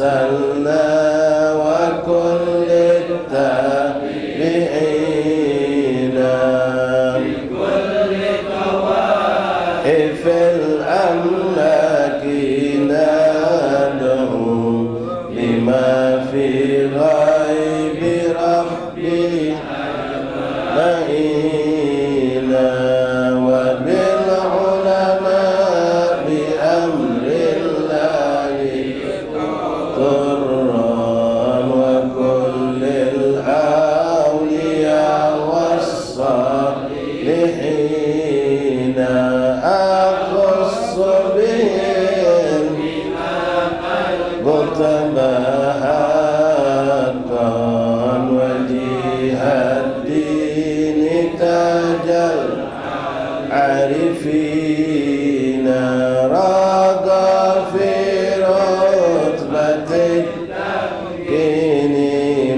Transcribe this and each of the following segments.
أرسلنا وكل التابعين بكل طوائف الأملاك ندعو لما في غيب ربي لئينا وبالعلماء بأمر الله طرا وكل الأولياء والصالحين أخص بهم متبهقا وجيه الدين تاج العارفين رضى في رتبة التمكين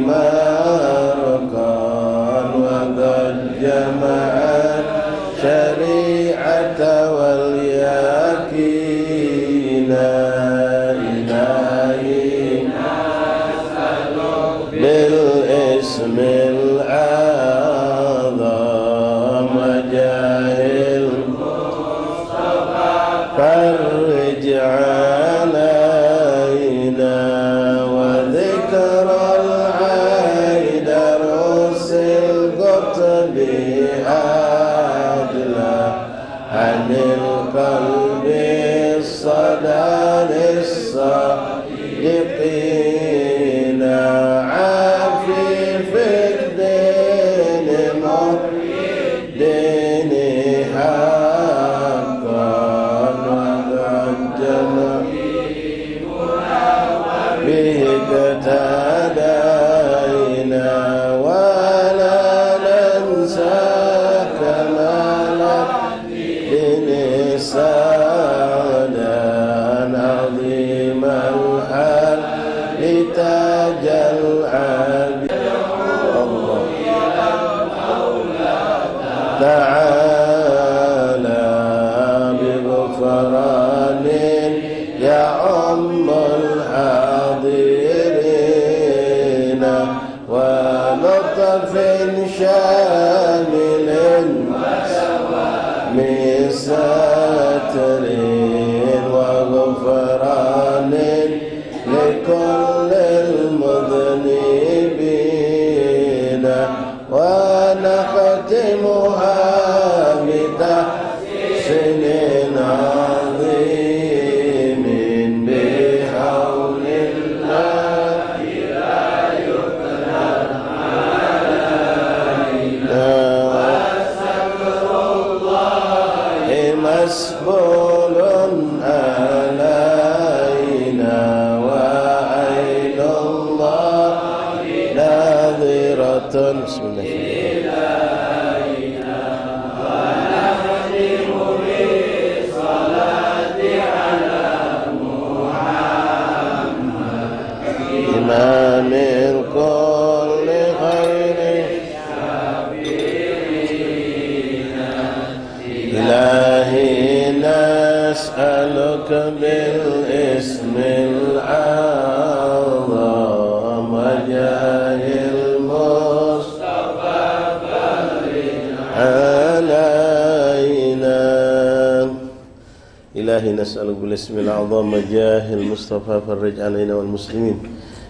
مرقا وقد جمع الشريعة واليقين إلهي بالاسم الأعظم وجاه المصطفى فرج علينا وذكر العيد رسل قطب عدلا عن القلب الصدى للصادقين عفيف الدين مريدين حقا وقد جمع به اقتدينا ولا ننسى كمال الدين سعدا عظيم الحال لتاج العبيد الله تعالى بغفران يعم الحاضرين ولطف شامل من ستر وغفران لكل المذنبين ونختمها بتحسين عظيم بحول الله لا يقدر علينا وستر الله مسبول علينا وعين الله ناظرة بسم الله إلينا ونختم بالصلاة على محمد إمام كل خير الشافعين إلهي نسألك بالاسم الأعظم وجاه المصطفى فرج علينا إلهي نسألك بالاسم الأعظم وجاه المصطفى فرج علينا والمسلمين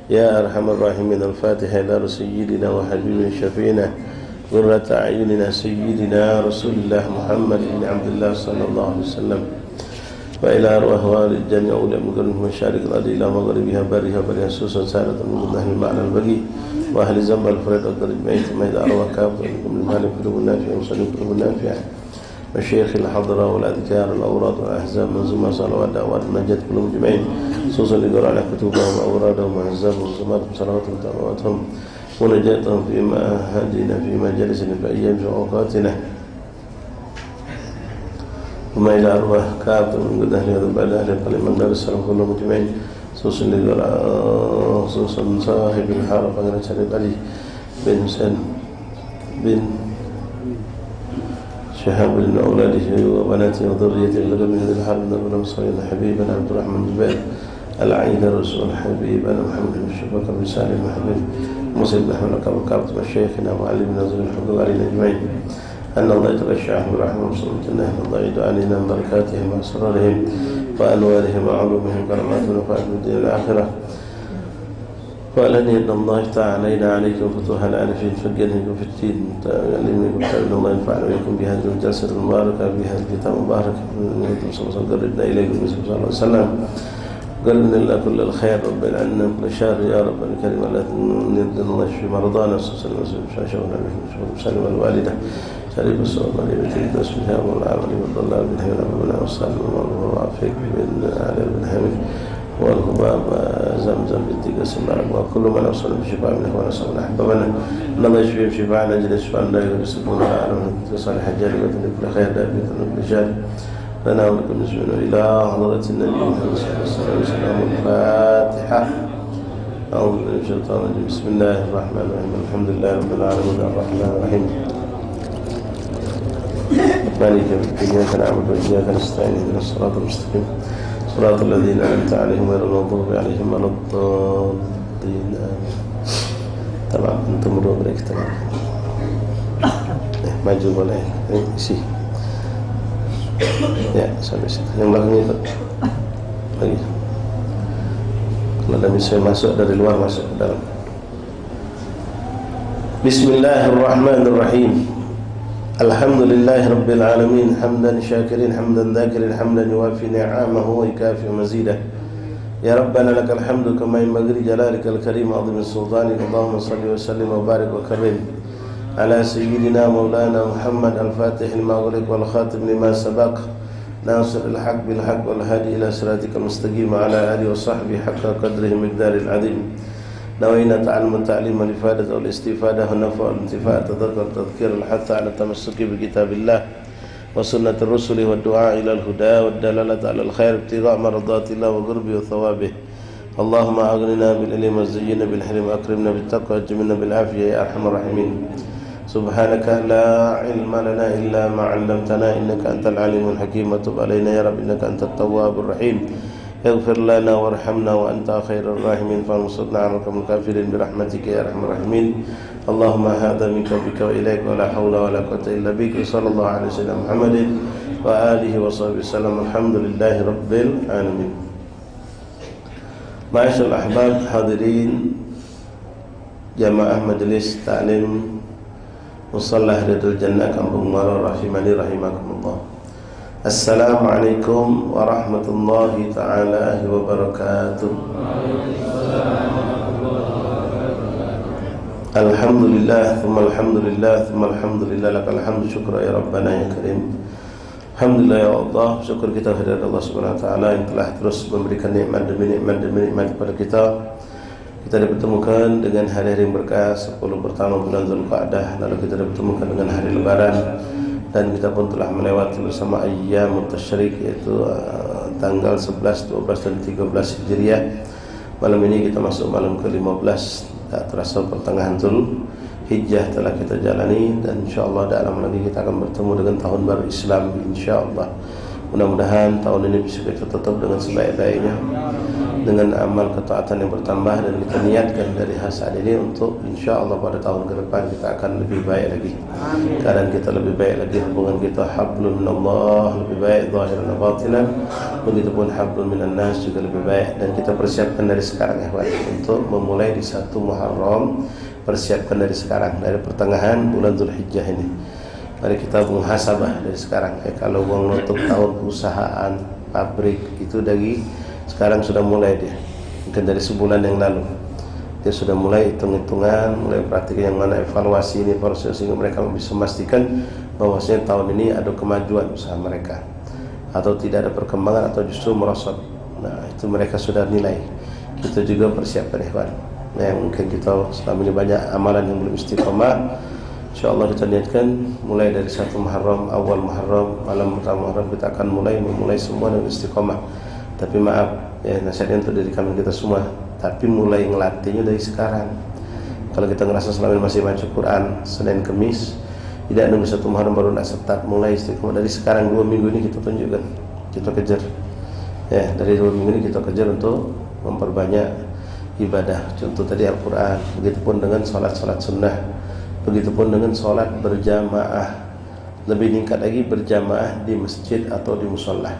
يا أرحم الراحمين. الفاتحة إلى سيدنا وحبيبنا شفينا قرة أعيننا سيدنا رسول الله محمد بن عبد الله صلى الله عليه وسلم وإلى أرواح والد جميع أولياء المكرمين مشارق الأرض إلى مغربها برها برها سوسا سارة من أهل المعنى البقي وأهل الذنب الفريد أقدر إجمعين ثم إذا أرواح كافر من المال قلوب النافع ومسلم قلوب النافع مشايخ الحضرة والأذكار الأوراد والأحزاب منظومة صلوات دعوات النجاة كلهم جمعين خصوصا لقراء على كتبهم وأورادهم وأحزابهم ومنظوماتهم صلواتهم ودعواتهم ونجاتهم فيما هدينا في مجالسنا في أيام وأوقاتنا وما إلى أرواح كافر من قد أهل هذا بعد أهل القليل من دار السلام كلهم مجمعين خصوصا صاحب الحارة فقنا شريف علي بن حسين بن شهاب بن أولاده وبناته وذريته لقد من هذه الحارة من المصريين حبيبنا عبد الرحمن الزبير العين الرسول الحبيب أنا محمد بن شبك بن سالم محمد مسلم نحن لك وكابت مشايخنا وعلمنا زين الحضور علينا أجمعين أن الله يتغشاهم برحمة وصلة الله الله يدعو علينا من بركاتهم وأسرارهم وأنوارهم وعلومهم كراماتهم وفائد الدين والآخرة وأعلن أن الله تعالى علينا عليكم فتوحا على في فقهكم في الدين تعلمكم تعلم الله ينفعنا ويكون بهذه الجلسة المباركة بهذا الكتاب المبارك صلى الله عليه وسلم قربنا إليكم صلى الله عليه وسلم قلنا لنا كل الخير رب العالمين كل شهر يا رب الكريم لا نرد الله يشفي مرضانا صلى الله عليه وسلم شاشونا وسلم الوالدة شريف الصوم وليبة التسبيح والعمل والضلال بن حمد ربنا والصلاة والعافية بن علي بن حمد والهباب زمزم بالتقى سمارك وكل من أوصل بشفاء من إخوان صلى أحبابنا الله يشفي بشفاعنا جل شفاء لا يرسلون على صالح الجاري وكل خير دابي وكل جاري لنا ولكم نسبنا إلى حضرة النبي محمد صلى الله عليه وسلم الفاتحة أعوذ بالله من الشيطان الرجيم بسم الله الرحمن الرحيم الحمد لله رب العالمين الرحمن الرحيم مالك يوم الدين إياك نعبد وإياك نستعين اهدنا الصراط المستقيم صراط الذين أنعمت عليهم غير المغضوب عليهم ولا الضالين تمام أنتم مروا بريك تمام maju boleh isi ya sampai situ yang belakangnya itu lagi kalau ada misalnya masuk dari luar masuk ke dalam. Bismillahirrahmanirrahim. Alhamdulillahi rabbil alamin hamdan syakirin hamdan dhakirin hamdan yuwafi ni'amahu wa yukafi mazidah. Ya Rabbana lakal hamdu kama yanbaghi li jalalika al-karim wa 'azimi sultanika. Allahumma shalli wa sallim wa barik wa karrim ala sayyidina maulana Muhammad al-Fatih lima ughliq wal khatim lima sabaq nasir al-haq bil haq wal hadi ila siratikal mustaqim wa ala alihi wa sahbihi haqqa qadrihi miqdaril azim. نوينا تعلم التعليم والإفادة والاستفادة والنفع والانتفاع التذكر التذكير الحث على التمسك بكتاب الله وسنة الرسل والدعاء إلى الهدى والدلالة على الخير ابتغاء مرضات الله وقربه وثوابه. اللهم أغننا بالعلم وزينا بالحلم وأكرمنا بالتقوى وجملنا بالعافية يا أرحم الراحمين. سبحانك لا علم لنا إلا ما علمتنا إنك أنت العليم الحكيم وتب علينا يا رب إنك أنت التواب الرحيم. اغفر لنا وارحمنا وأنت خير الراحمين فانصرنا على القوم الكافرين برحمتك يا أرحم الراحمين. اللهم هذا منك بك وإليك ولا حول ولا قوة إلا بك. وصلى الله على سيدنا محمد وآله وصحبه وسلم. الحمد لله رب العالمين. معاشر الأحباب حاضرين jamaah majelis taklim Musalla Ridul Jannah Kampung Muara rahimani rahimakumullah. Assalamualaikum warahmatullahi ta'ala wabarakatuh. Alhamdulillah, thumma alhamdulillah, thumma alhamdulillah, lakal hamdu syukra ya Rabbana ya Karim. Alhamdulillah ya Allah, syukur kita kehadirat Allah Subhanahu wa taala yang telah terus memberikan nikmat demi nikmat kepada kita. Kita dipertemukan dengan hari-hari yang berkah 10 pertama bulan Zulqa'dah, lalu kita dipertemukan dengan hari lebaran. Dan kita pun telah melewati bersama ayyamut tasyrik, yaitu tanggal 11, 12 dan 13 Hijriah. Malam ini kita masuk malam ke-15. Tak terasa pertengahan Zulhijjah telah kita jalani, dan insyaallah dalam lagi kita akan bertemu dengan tahun baru Islam insyaallah. Mudah-mudahan tahun ini bisa kita tutup dengan sebaik-baiknya, dengan amal ketaatan yang bertambah, dan kita niatkan dari saat ini untuk insyaallah pada tahun ke depan kita akan lebih baik lagi. Keadaan kita lebih baik lagi, hubungan kita hablum minallah lebih baik zahiran dan batinan, begitupun hablum minan nas juga lebih baik. Dan kita persiapkan dari sekarang ya untuk memulai di 1 Muharram. Persiapkan dari sekarang, dari pertengahan bulan Zulhijjah ini. Mari kita muhasabah dari sekarang. Kalau uang nutup tahun perusahaan, pabrik itu dari sekarang sudah mulai dia. Mungkin dari sebulan yang lalu dia sudah mulai hitung-hitungan, mulai praktikan yang mana evaluasi ini proses, sehingga mereka bisa memastikan bahwasanya tahun ini ada kemajuan usaha mereka atau tidak ada perkembangan atau justru merosot. Nah, itu mereka sudah nilai. Kita juga persiapkan ikhwan. Nah, yang mungkin kita selama ini banyak amalan yang belum istiqomah. InsyaAllah kita niatkan mulai dari 1 Muharram, awal Muharram, malam pertama Muharram kita akan memulai semua dengan istiqomah. Tapi maaf ya, nasihatnya untuk diri kami kita semua, tapi mulai ngelatihnya dari sekarang. Kalau kita ngerasa selama ini masih baca Quran Senin Kemis, tidak nunggu 1 Muharram baru nak start, mulai istiqomah dari sekarang. 2 minggu ini kita tunjukkan, kita kejar Ya, dari 2 minggu ini kita kejar untuk memperbanyak ibadah. Contoh tadi Al-Quran, begitupun dengan salat-salat sunnah, begitupun dengan salat berjamaah. Lebih meningkat lagi berjamaah di masjid atau di musola.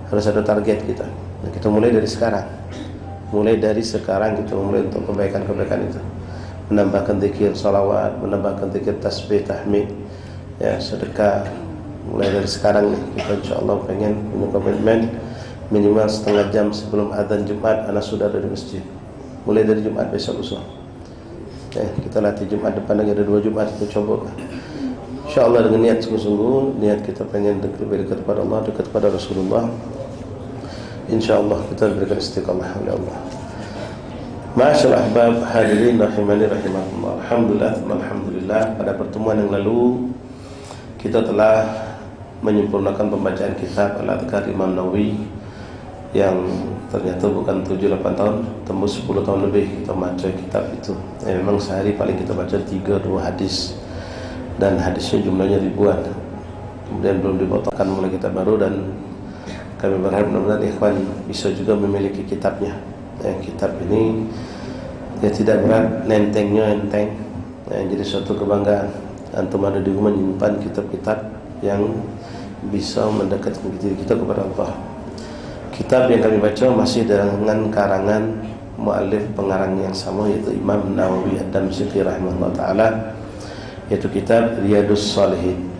Harus ada target kita. Nah, kita mulai dari sekarang. Mulai dari sekarang kita mulai untuk kebaikan-kebaikan itu. Menambahkan zikir salawat, menambahkan zikir tasbih, tahmid, ya, sedekah. Mulai dari sekarang nih, kita insyaallah pengen punya komitmen minimal setengah jam sebelum adzan Jumat anak sudah ada di masjid. Mulai dari Jumat besok lusa. Ya, kita latih Jumat depan lagi ada 2 Jumat kita coba. InsyaAllah dengan niat sungguh-sungguh, niat kita pengen lebih dekat kepada Allah, dekat kepada Rasulullah. InsyaAllah kita diberikan istiqamah oleh Allah. Masyaallah ahbab hadirin rahimani rahimakumullah. Alhamdulillah pada pertemuan yang lalu kita telah menyempurnakan pembacaan kitab Al-Adhkar Imam Nawawi yang ternyata bukan 7-8 tahun, tembus 10 tahun lebih kita baca kitab itu. Memang sehari paling kita baca 3-2 hadis. Dan hadisnya jumlahnya ribuan. Kemudian belum dipotongkan mulai kitab baru, dan kami berharap mudah-mudahan ikhwan bisa juga memiliki kitabnya. Kitab ini ya tidak berat, enteng. Jadi suatu kebanggaan antum ada di rumah menyimpan kitab-kitab yang bisa mendekatkan diri kita kepada Allah. Kitab yang kami baca masih dengan karangan muallif pengarang yang sama, yaitu Imam Nawawi Ad-Damsyiki rahimahullah ta'ala, yaitu kitab Riyadhus Shalihin.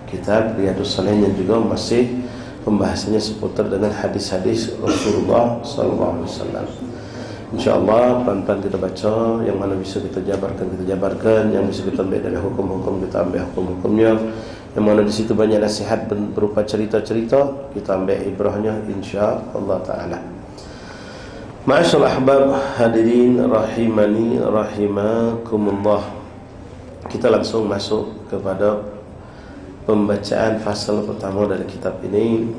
Kitab Riyadhus Shalihin yang juga masih pembahasannya seputar dengan hadis-hadis Rasulullah SAW. InsyaAllah pelan-pelan kita baca, yang mana bisa kita jabarkan, yang bisa kita ambil dari hukum-hukum kita ambil hukum-hukumnya, yang mana di situ banyak nasihat berupa cerita-cerita, kita ambil ibrahnya insyaAllah ta'ala. Ma'asyarul ahbab hadirin rahimani rahimakumullah. Kita langsung masuk kepada pembacaan fasal pertama dari kitab ini,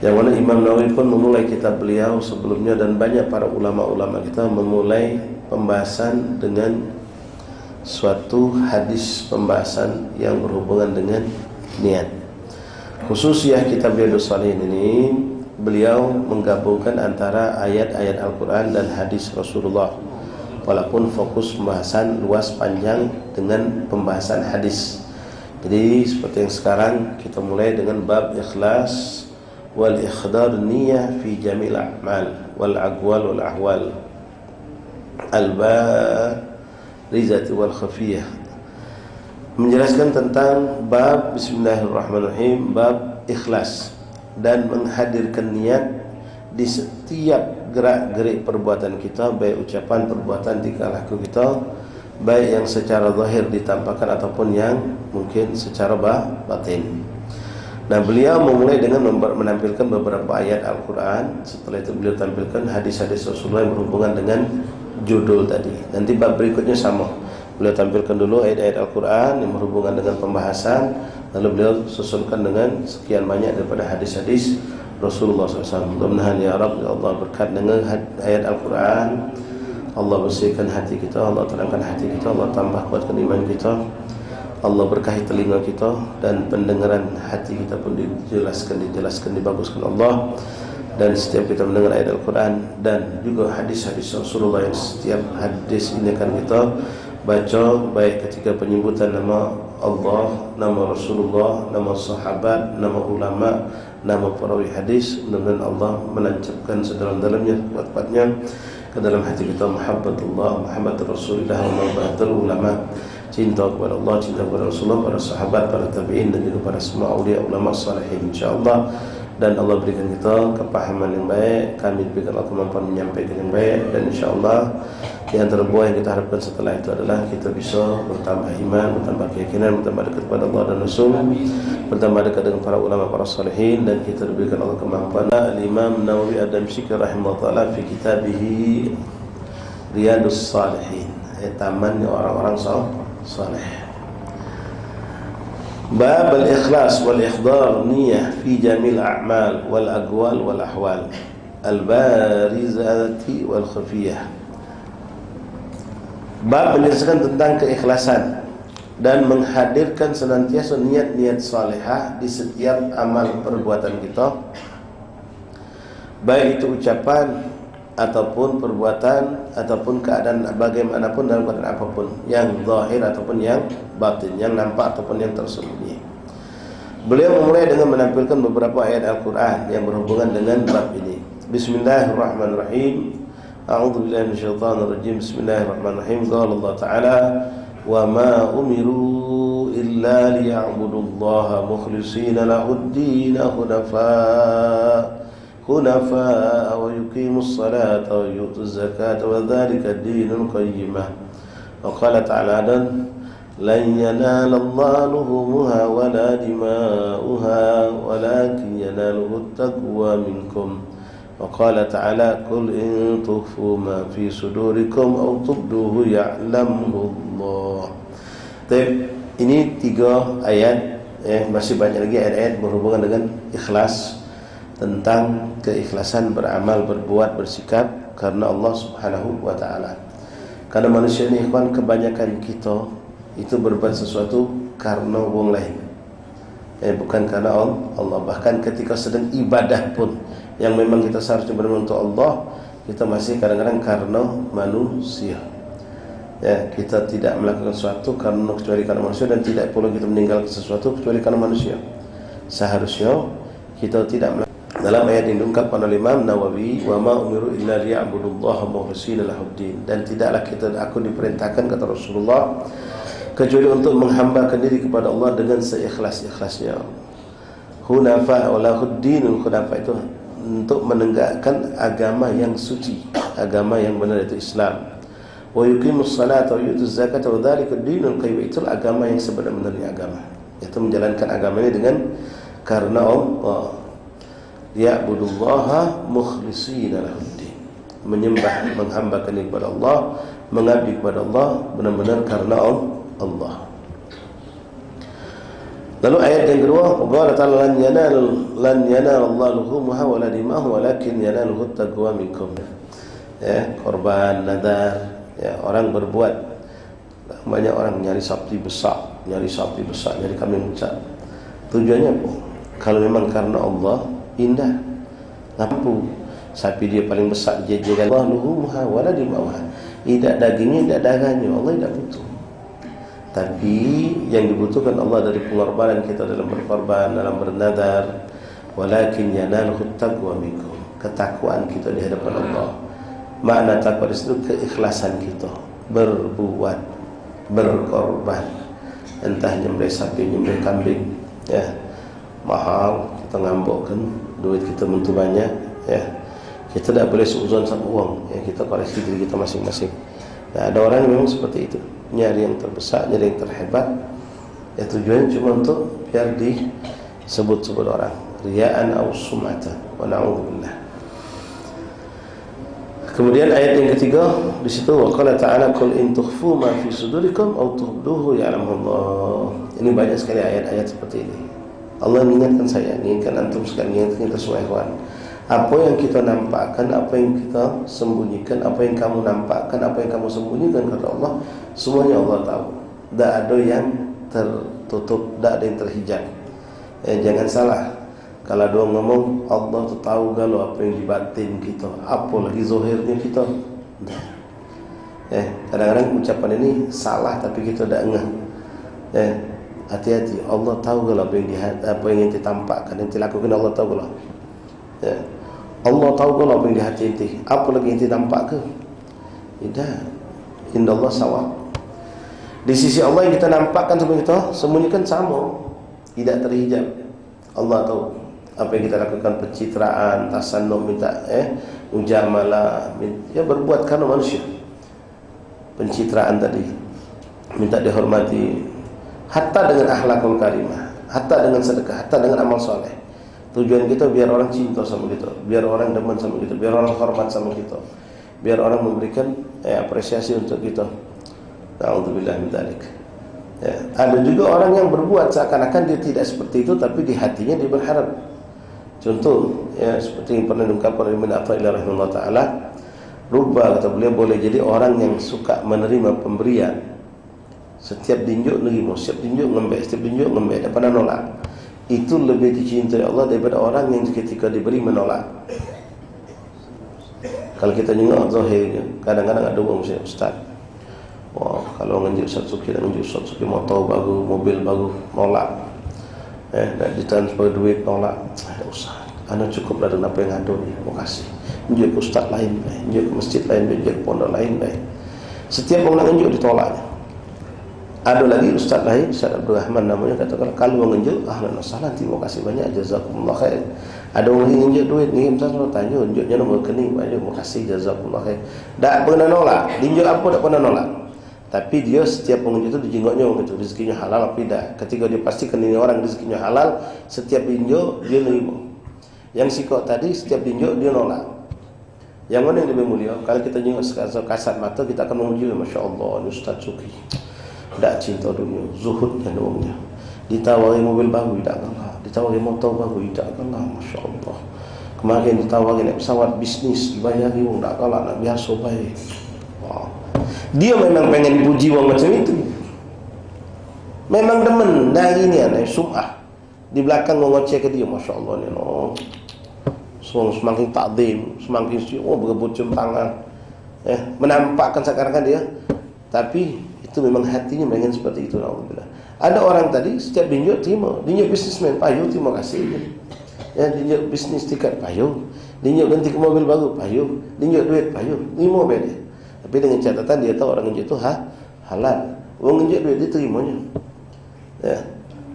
yang mana Imam Nawawi pun memulai kitab beliau sebelumnya, dan banyak para ulama-ulama kita memulai pembahasan dengan suatu hadis, pembahasan yang berhubungan dengan niat. Khususnya kitab Riyadhus Shalihin ini, beliau menggabungkan antara ayat-ayat Al-Quran dan hadis Rasulullah, walaupun fokus pembahasan luas panjang dengan pembahasan hadis. Jadi seperti yang sekarang kita mulai dengan bab ikhlas wal ikhdar niyah fi jamil a'mal wal aqwal wal ahwal al barizati wal khafiyah. Menjelaskan tentang bab bismillahirrahmanirrahim, bab ikhlas dan menghadirkan niat di setiap gerak-gerik perbuatan kita, baik ucapan, perbuatan, tingkah laku kita, baik yang secara zahir ditampakkan ataupun yang mungkin secara batin. Nah, beliau memulai dengan menampilkan beberapa ayat Al-Quran. Setelah itu beliau tampilkan hadis-hadis Rasulullah yang berhubungan dengan judul tadi. Nanti bab berikutnya sama, beliau tampilkan dulu ayat-ayat Al-Quran yang berhubungan dengan pembahasan, lalu beliau susunkan dengan sekian banyak daripada hadis-hadis Rasulullah SAW. Mudah-mudahan ya Rabb, ya Allah, berkat dengan ayat Al-Quran Allah bersihkan hati kita, Allah terangkan hati kita, Allah tambah kuatkan iman kita, Allah berkahi telinga kita, dan pendengaran hati kita pun dijelaskan, dibaguskan Allah. Dan setiap kita mendengar ayat Al-Quran dan juga hadis-hadis Rasulullah, yang setiap hadis ini akan kita baca, baik ketika penyebutan nama Allah, nama Rasulullah, nama sahabat, nama ulama, nama perawi hadis, mudah-mudahan Allah menancapkan sedalam-dalamnya, kuat-kuatnya ke dalam hati kita muhabbatullah, muhabbat Rasulullah, muhabbatul ulama, cinta kepada Allah, cinta kepada Rasulullah, para sahabat, para tabi'in, dan juga para semua awliya ulama salihin insyaallah. Dan Allah berikan kita kepahaman yang baik, kami berikan Allah kemampuan menyampaikan yang baik, dan insyaallah di antara buah yang kita harapkan setelah itu adalah kita bisa bertambah iman, bertambah keyakinan, bertambah dekat kepada Allah dan Rasul, bertambah dekat dengan para ulama, para salihin, dan kita diberikan Allah kemampuan. Al-Imam Nawawi Ad-Damsyiki rahimahullah ta'ala fi kitabihi Riyadhus Shalihin, tamannya orang-orang saleh. Bab al-ikhlas wal ikhdar niyah fi jamil a'mal wal aqwal wal ahwal al-barizati wal khafiyah. Bab menjelaskan tentang keikhlasan dan menghadirkan senantiasa niat-niat salihah di setiap amal perbuatan kita, baik itu ucapan ataupun perbuatan ataupun keadaan bagaimanapun dalam keadaan apapun, yang zahir ataupun yang batin, yang nampak ataupun yang tersembunyi. Beliau memulai dengan menampilkan beberapa ayat Al-Quran yang berhubungan dengan bab ini. Bismillahirrahmanirrahim. A'udzu billahi minasyaitonir rajim. Bismillahirrahmanirrahim. Qala Allah Ta'ala: "Wa ma umiru illa liya'budullaha mukhlishina lahud-din hunafa wa yuqimus salata wa yutuz zakata wa dzalika ad-dinul qayyimah." Wa qala ta'ala: "Lan yanala Allahu luhumuha wa la dima'uha walakin yanaluhu at-taqwa minkum." Wa qala ta'ala: "Qul in tukhfu ma fi sudurikum aw tubduhu ya'lamuhu Allah." Ini 3 ayat, masih banyak lagi ayat-ayat berhubungan dengan ikhlas, tentang keikhlasan beramal, berbuat, bersikap karena Allah Subhanahu wa ta'ala. Karena manusia ini, ikhwan, kebanyakan kita itu berbuat sesuatu karena orang lain, bukan karena Allah. Bahkan ketika sedang ibadah pun, yang memang kita seharusnya beramal untuk Allah, kita masih kadang-kadang karena manusia. Kita tidak melakukan sesuatu kecuali karena manusia, dan tidak perlu kita meninggalkan sesuatu kecuali karena manusia. Seharusnya kita tidak melakukan. Dalam ayat ini diungkapkan oleh Imam Nawawi, "Wa ma umiru illa liya'budullaha mukhlishina lahud-din." Dan tidaklah aku diperintahkan, kata Rasulullah, kecuali untuk menghambakan diri kepada Allah dengan seikhlas-ikhlasnya. Hunafa wa lahud-dinul hunafa, itu untuk menegakkan agama yang suci, agama yang benar, itu Islam. Wa yuqimus salata wa yutuz zakata wa dzalika ad-dinul qayyim, itu agama yang sebenar-benarnya agama. Itu menjalankan agama ini dengan karena Allah. Ya'budullaha mukhlishina lahud-din, menyembah, menghambakan diri kepada Allah, mengabdi kepada Allah benar-benar karena Allah. Lalu ayat yang kedua, Allah Ta'ala: "Lan yanala Allah luhumuha wa la dima'uha walakin yanaluhu at-taqwa minkum." Korban, nadar, orang berbuat, banyak orang nyari sapi besar, nyari kambing besar. Tujuannya apa? Kalau memang karena Allah, indah, lampu sapi dia paling besar, jajakan Allah luhumuha wala dima'uha, tidak dagingnya, tidak dagangnya, Allah tidak butuh. Tapi yang dibutuhkan Allah dari pengorbanan kita dalam berkorban, dalam bernadar, walakin yanaluhu taqwa minkum, ketakwaan kita di hadapan Allah. Makna takwa itu keikhlasan kita berbuat, berkorban, entah nyembelih sapi, nyembelih kambing, mahal, kita ngambokkan, duit kita mentu banyak, kita tidak boleh seuzon sama uang, kita koreksi diri kita masing-masing. Ada orang yang memang seperti itu, nyari yang terbesar, nyari yang terhebat, tujuannya cuma untuk biar disebut-sebut orang, riya'an aw sum'atan, wa na'udzubillah. Kemudian ayat yang ketiga di situ, wa qala ta'ala: "Qul in tukhfu ma fi sudurikum aw tubduhu ya'lamuhu Allah." Ini banyak sekali ayat-ayat seperti ini. Allah mengingatkan saya, mengingatkan antum sekalian, mengingatkan kita semua ikhwan. Apa yang kita nampakkan, apa yang kita sembunyikan, apa yang kamu nampakkan, apa yang kamu sembunyikan, kata Allah, semuanya Allah tahu. Tak ada yang tertutup, tak ada yang terhijab. Jangan salah, kalau dia ngomong Allah tu tahu galau apa yang di batin kita, apa lagi zahirnya kita. Kadang-kadang ucapan ini salah tapi kita tak ngeh. Hati-hati, Allah tahu kalau apa yang ente tampakkan, ente lakukan, Allah tahu kalau. Allah tahu kalau apa yang di hati ente, apa lagi ente tampak ke? Tidak. Inna Allah sawab. Di sisi Allah yang kita nampakkan sama kita sembunyikan sama, tidak terhijab. Allah tahu apa yang kita lakukan, pencitraan, tasannum, minta mujamalah, berbuat karena manusia. Pencitraan tadi, minta dihormati, hatta dengan akhlakul karimah, hatta dengan sedekah, hatta dengan amal soleh. Tujuan kita biar orang cinta sama kita, biar orang demen sama kita, biar orang hormat sama kita, biar orang memberikan apresiasi untuk kita. Na'udzubillah min dzalik. Ada juga orang yang berbuat seakan-akan dia tidak seperti itu, tapi di hatinya dia berharap. Contoh, seperti yang pernah diungkapkan oleh Ibnu Athaillah rahimahullah taala, rubba, kata beliau, boleh jadi orang yang suka menerima pemberian. Setiap dinjuk nerima, setiap dinjuk ngembek, setiap dinjuk ngembek, tak pernah nolak. Itu lebih dicintai Allah daripada orang yang ketika diberi menolak. Kalau kita tengok zahirnya, kadang-kadang ada orang mesti ustaz. Wah, kalau nganjuk Ustaz Suki dan nganjuk Ustaz Suki motor baru, mobil baru, nolak. Nak ditransfer duit nolak. Tak usah. Ana cukup dah dengan apa yang ada ni. Terima kasih. Nganjuk ke ustaz lain, nganjuk ke masjid lain, nganjuk ke pondok lain. Setiap orang nak nganjuk ditolaknya. Ada lagi ustaz lain, Ustaz Abdul Rahman namanya, katakan kalau nganjuk, ahlan wa sahlan, terima kasih banyak, jazakumullah khair. Ada orang yang nganjuk duit, ngirim saja tanya, nganjuknya nombor rekening, terima kasih, jazakumullah khair. Tak pernah nolak. Nganjuk apa tak pernah nolak. Tapi dia setiap pengunjung itu dijenguknya orang itu rezekinya halal apa tidak. Ketika dia pastikan ini orang rezekinya halal, setiap tinjuk dia nerima. Yang sikok tadi setiap tinjuk dia nolak. Yang mana yang lebih mulia? Kalau kita tengok kasat mata, kita akan memuji, Masya Allah, ini Ustaz Suki tak cinta dunia, zuhudnya doangnya. Ditawari mobil baru tidak kalah, ditawari motor baru tidak kalah, Masya Allah. Kemarin ditawari naik pesawat bisnis, dibayari orang tak kalah, nak biasa baik. Wow. Dia memang pengen dipuji orang macam itu. Memang demen dari ni naik sum'ah. Di belakang orang ngoceh ke dia, Masya Allah ni no. Semakin takdim, semakin berebut cium tangan, menampakkan seakan-akan dia. Tapi itu memang hatinya pengen seperti itu. Alhamdulillah. Ada orang tadi setiap dinjuk terima, dinjuk bisnismen payung, terima kasih. Dinjuk bisnis tiket payung, dinjuk ganti ke mobil baru payung, dinjuk duit payung, terima beda. Tapi dengan catatan dia tahu orang nganjuk itu halal. Orang nganjuk duit diterimanya.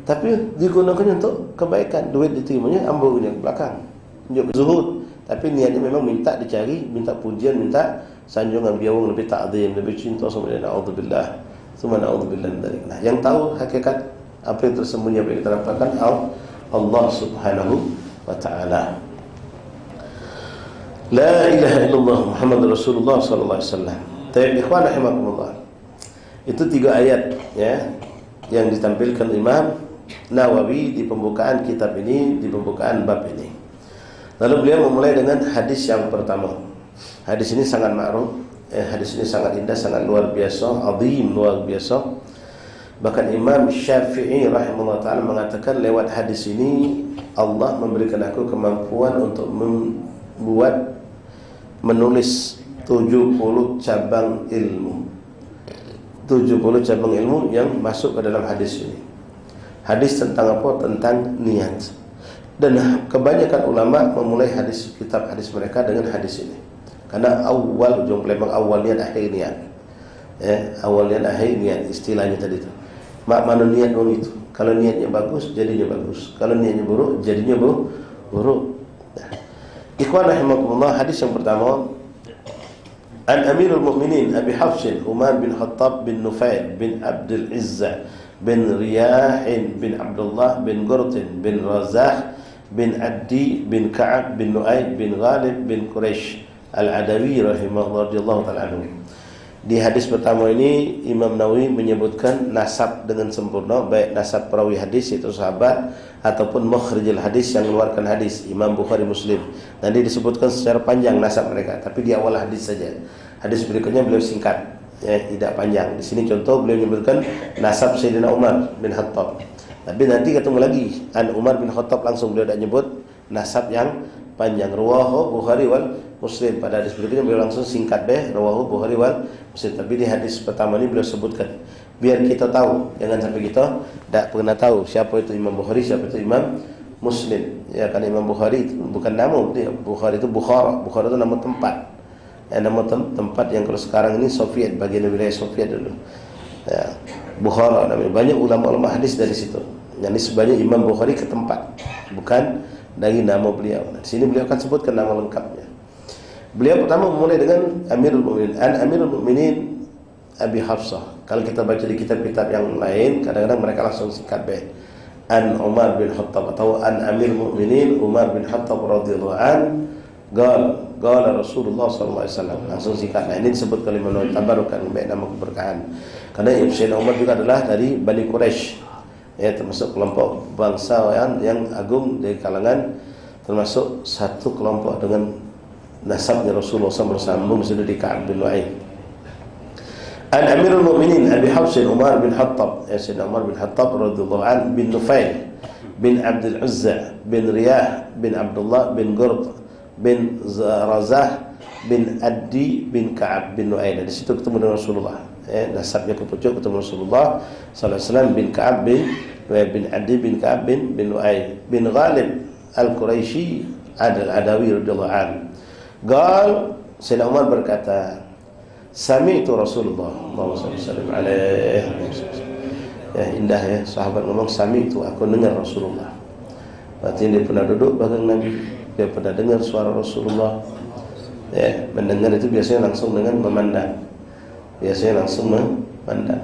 Tapi digunakannya untuk kebaikan. Duit diterimanya, ambilnya ke belakang. Nganjuk zuhud. Tapi niatnya memang minta dicari, minta pujian, minta sanjungan, biar orang lebih ta'zim, lebih cinta sama dia. Na'udzubillah. Semua na'udzubillah dari. Nah, yang tahu hakikat apa yang tersembunyi, apa yang kita dapatkan Allah Subhanahu wa ta'ala. La ilaha illallah Muhammad Rasulullah sallallahu alaihi wasallam. Tayyib ikhwan rahimakumullah. Itu 3 ayat yang ditampilkan Imam Nawawi di pembukaan kitab ini, di pembukaan bab ini. Lalu beliau memulai dengan hadis yang pertama. Hadis ini sangat ma'ruf, hadis ini sangat indah, sangat luar biasa, azim, luar biasa. Bahkan Imam Syafi'i rahimahullah ta'ala mengatakan lewat hadis ini Allah memberikan aku kemampuan untuk menulis 70 cabang ilmu. 70 cabang ilmu yang masuk ke dalam hadis ini. Hadis tentang apa? Tentang niat. Dan kebanyakan ulama memulai kitab hadis mereka dengan hadis ini. Karena awal ujung pelembang, awal niat akhir niat. Awal niat akhir niat, istilahnya tadi itu. Mana niat orang itu? Kalau niatnya bagus, jadinya bagus. Kalau niatnya buruk, jadinya buruk. Ikhwan rahimakumullah, hadis yang pertama, An Amirul Mukminin Abi Hafsin Umar bin Khattab bin Nufail bin Abdul Izza bin Riyah bin Abdullah bin Gurtin bin Razah bin Addi bin Ka'ab bin Nu'aid bin Ghalib bin Quraisy Al-Adawi rahimahullah radhiyallahu ta'ala anhu. Di hadis pertama ini Imam Nawawi menyebutkan nasab dengan sempurna, baik nasab perawi hadis itu sahabat ataupun mukhrijul hadis yang mengeluarkan hadis, Imam Bukhari, Muslim. Nanti disebutkan secara panjang nasab mereka, tapi di awal hadis saja. Hadis berikutnya beliau singkat, tidak panjang. Di sini contoh beliau menyebutkan nasab Sayyidina Umar bin Khattab. Tapi nanti ketemu lagi An Umar bin Khattab, langsung beliau tidak nyebut nasab yang panjang. Rawahu Bukhari wal Muslim. Pada hadis berikutnya beliau langsung singkat rawahu Bukhari wal Muslim. Tapi di hadis pertama ini beliau sebutkan biar kita tahu, jangan sampai kita tidak pernah tahu siapa itu Imam Bukhari, siapa itu Imam Muslim. Ya, karena Imam Bukhari itu bukan nama dia. Bukhari itu Bukhara. Bukhara itu nama tempat. Nama tempat yang kalau sekarang ini Soviet, bagian wilayah Soviet dulu. Ya, Bukhara namanya. Banyak ulama-ulama hadis dari situ. Yang sebenarnya Imam Bukhari ke tempat, bukan dari nama beliau. Di sini beliau akan sebutkan nama lengkapnya. Beliau pertama memulai dengan Amirul Mukminin. An Amirul Mukminin Abi Hafsah. Kalau kita baca di kitab-kitab yang lain, kadang-kadang mereka langsung singkat An Umar bin Khattab atau An Amirul Mukminin Umar bin Khattab radhiyallahu an qala Rasulullah sallallahu alaihi wasallam. Langsung singkat. Nah, ini disebut kalimat tabarukan, baik nama keberkahan. Karena Sayyidina Umar juga adalah dari Bani Quraisy. Termasuk kelompok bangsa yang agung dari kalangan, termasuk satu kelompok dengan nasabnya Rasulullah SAW bersambung sudah di Ka'ab bin Lu'ay. An Amirul Mukminin Abi Hafsin Umar bin Khattab, Sayyidina Umar bin Khattab radhiyallahu an bin Nufail bin Abdul Uzza bin Riyah bin Abdullah bin Gurt bin Razah bin Adi bin Ka'ab bin Lu'ay. Di situ ketemu dengan Rasulullah. Nasabnya ke pucuk ketemu Rasulullah sallallahu alaihi wasallam bin Ka'ab bin Lu'ay bin Adi bin Ka'ab bin Lu'ay bin Ghalib Al-Quraisy Al-Adawi radhiyallahu anhu. Qal Sayyidina Umar berkata, sami'tu Rasulullah sallallahu alaihi wasallam. Ya, indah ya, sahabat ngomong sami'tu, aku dengar Rasulullah. Berarti dia pernah duduk belakang Nabi, dia pernah dengar suara Rasulullah. Ya, mendengar itu biasanya langsung dengan memandang. Biasanya langsung memandang.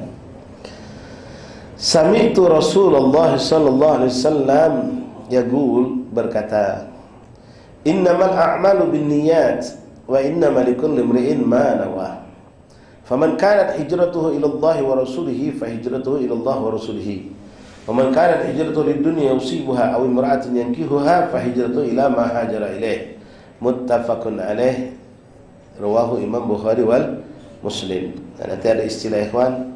Sami'tu Rasulullah sallallahu alaihi wasallam yaqul, berkata, innamal a'malu binniyat wa innamal likulli imri'in ma nawa. Faman kanat hijratuhu ila Allah wa rasulihi fa hijratuhu ila Allah wa rasulihi. Wa man kanat hijratuhu lid-dunya yusibuha aw imra'atin yankihuha fa hijratuhu ila ma hajara ilaih. Muttafaqun alaih. Rawahu Imam Bukhari wal Muslim. Dan nanti ada istilah ikhwan,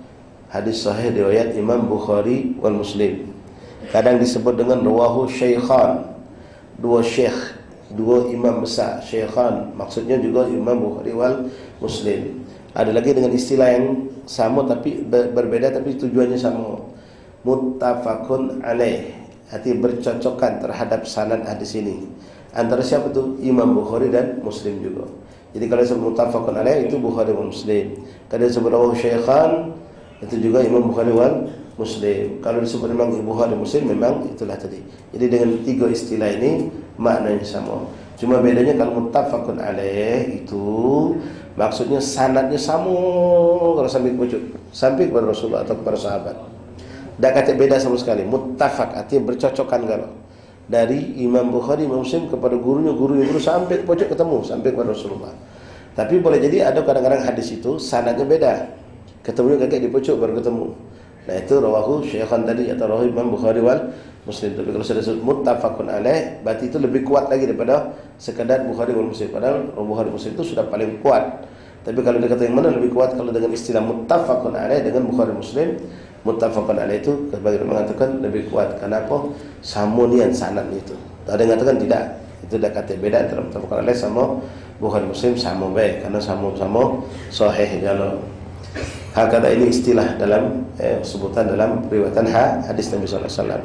hadis sahih riwayat Imam Bukhari wal Muslim. Kadang disebut dengan rawahu syaikhan, dua syekh, dua imam besar, syaikhan. Maksudnya juga Imam Bukhari wal Muslim. Ada lagi dengan istilah yang sama tapi berbeda tapi tujuannya sama. Muttafaqun alaih, arti bercocokan terhadap sanad hadis ini. Antara siapa itu? Imam Bukhari dan Muslim juga. Jadi kalau disebut muttafaqun alaih itu Bukhari dan Muslim. Kalau disebut rawahu syaikhan itu juga Imam Bukhari wal Muslim. Kalau disebut memang Bukhari Muslim memang itulah tadi. Jadi dengan tiga istilah ini maknanya sama. Cuma bedanya kalau muttafaqun alaih itu maksudnya sanadnya sama kalau sampai ke pucuk, sampai kepada Rasulullah atau kepada sahabat. Tak kata beda sama sekali. Muttafaq artinya bercocokan kalau dari Imam Bukhari, Imam Muslim kepada gurunya guru sampai ke pucuk ketemu sampai kepada Rasulullah. Tapi boleh jadi ada kadang-kadang hadis itu sanadnya beda. Ketemunya kakek di pucuk baru ketemu. Nah itu rawahu syaikhan tadi atau rawahu Imam Bukhari wal Muslim. Tapi kalau sudah disebut muttafaqun alaih, berarti itu lebih kuat lagi daripada sekadar Bukhari wal Muslim. Padahal Bukhari Muslim itu sudah paling kuat. Tapi kalau dikata yang mana lebih kuat, kalau dengan istilah muttafaqun alaih dengan Bukhari Muslim, muttafaqun alaih itu sebagian mengatakan lebih kuat. Kenapa? Samunian sanadnya itu. Ada yang mengatakan tidak. Itu dah kata beda antara muttafaqun alaih sama Bukhari Muslim sama baik karena sama-sama sahih kalau hakada ini istilah dalam sebutan dalam riwayatan hadis Nabi sallallahu alaihi wasallam.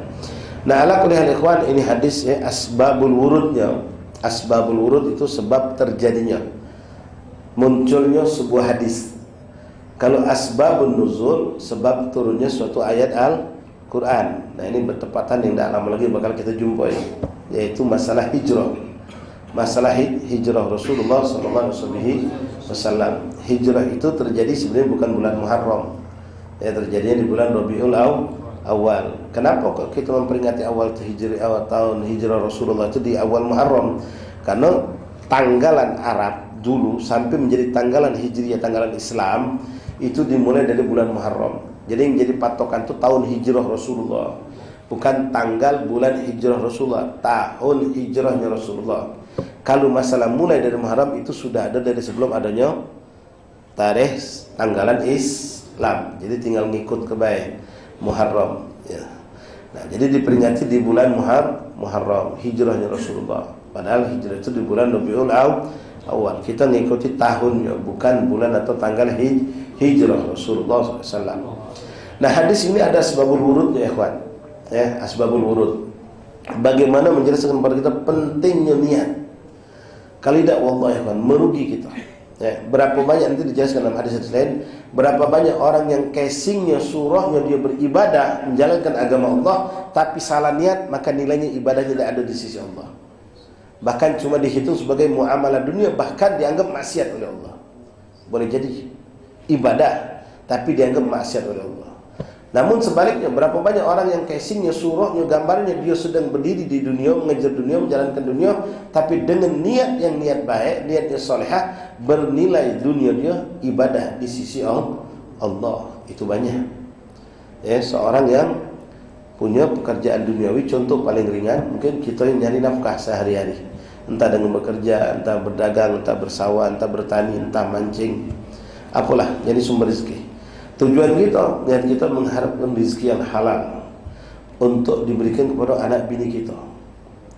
Nah, ala kulli hal ikhwan, ini hadis ya, asbabul wurudnya. Asbabul wurud itu sebab terjadinya munculnya sebuah hadis. Kalau asbabun nuzul sebab turunnya suatu ayat Al-Qur'an. Nah, ini bertepatan yang tidak lama lagi bakal kita jumpai, yaitu masalah hijrah. Masalah hijrah Rasulullah sallallahu alaihi wasallam. Hijrah itu terjadi sebenarnya bukan bulan Muharram. Ya, terjadinya di bulan Rabiul Awal. Kenapa kok kita memperingati awal tahun hijrah Rasulullah itu di awal Muharram? Karena tanggalan Arab dulu sampai menjadi tanggalan Hijriah, tanggalan Islam itu dimulai dari bulan Muharram. Jadi yang menjadi patokan itu tahun hijrah Rasulullah, bukan tanggal bulan hijrah Rasulullah, tahun hijrahnya Rasulullah. Kalau masalah mulai dari Muharram itu sudah ada dari sebelum adanya tarikh tanggalan Islam. Jadi tinggal ngikut ke baik Muharram ya. Nah, jadi diperingati di bulan Muharram hijrahnya Rasulullah. Padahal hijrah itu di bulan Rabiul Awal. Kita ngikuti tahunnya, bukan bulan atau tanggal hijrah Rasulullah SAW. Nah, hadis ini ada asbabul wurudnya ya ikhwan. Ya, asbabul wurud. Bagaimana menjelaskan kepada kita pentingnya niat. Kalau tidak wallahi ikhwan merugi kita. Ya, berapa banyak nanti dijelaskan dalam hadis lain, berapa banyak orang yang casingnya surahnya dia beribadah menjalankan agama Allah tapi salah niat, maka nilainya ibadahnya tidak ada di sisi Allah. Bahkan cuma dihitung sebagai muamalah dunia, bahkan dianggap maksiat oleh Allah. Boleh jadi ibadah tapi dianggap maksiat oleh Allah. Namun sebaliknya, berapa banyak orang yang casingnya, surahnya, gambarnya dia sedang berdiri di dunia, mengejar dunia, menjalankan dunia, tapi dengan niat yang niat baik, niatnya salihah, bernilai dunia dia ibadah di sisi Allah. Itu banyak. Ya, seorang yang punya pekerjaan duniawi, contoh paling ringan, mungkin kita yang nyari nafkah sehari-hari, entah dengan bekerja, entah berdagang, entah bersawah, entah bertani, entah mancing, apalah, jadi sumber rezeki. Tujuan kita, niat kita mengharapkan rezeki yang halal untuk diberikan kepada anak bini kita.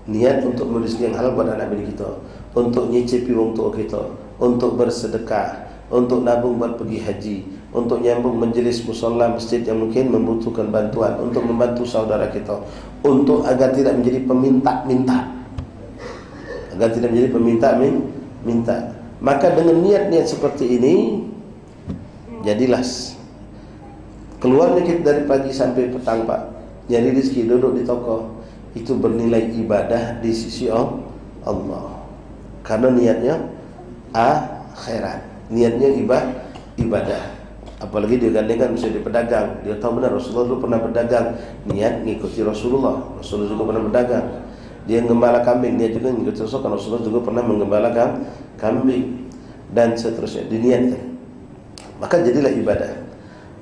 Niat untuk rezeki yang halal kepada anak bini kita, untuk nyicipi wong tua kita, untuk bersedekah, untuk nabung buat pergi haji, untuk nyambung majlis musalla masjid yang mungkin membutuhkan bantuan, untuk membantu saudara kita, untuk agar tidak menjadi peminta-minta, agar tidak menjadi peminta-minta. Maka dengan niat-niat seperti ini, jadilah keluarnya kita dari pagi sampai petang Pak, nyari rezeki, duduk di toko, itu bernilai ibadah di sisi Allah. Karena niatnya akhirat, niatnya ibadah. Apalagi dia gandengkan misalnya dia pedagang, dia tahu benar Rasulullah dulu pernah berdagang, niat ngikuti Rasulullah. Rasulullah juga pernah berdagang. Dia gembala kambing, dia juga ngikuti Rasulullah. Rasulullah juga pernah menggembala kambing, dan seterusnya diniatkan. Maka jadilah ibadah.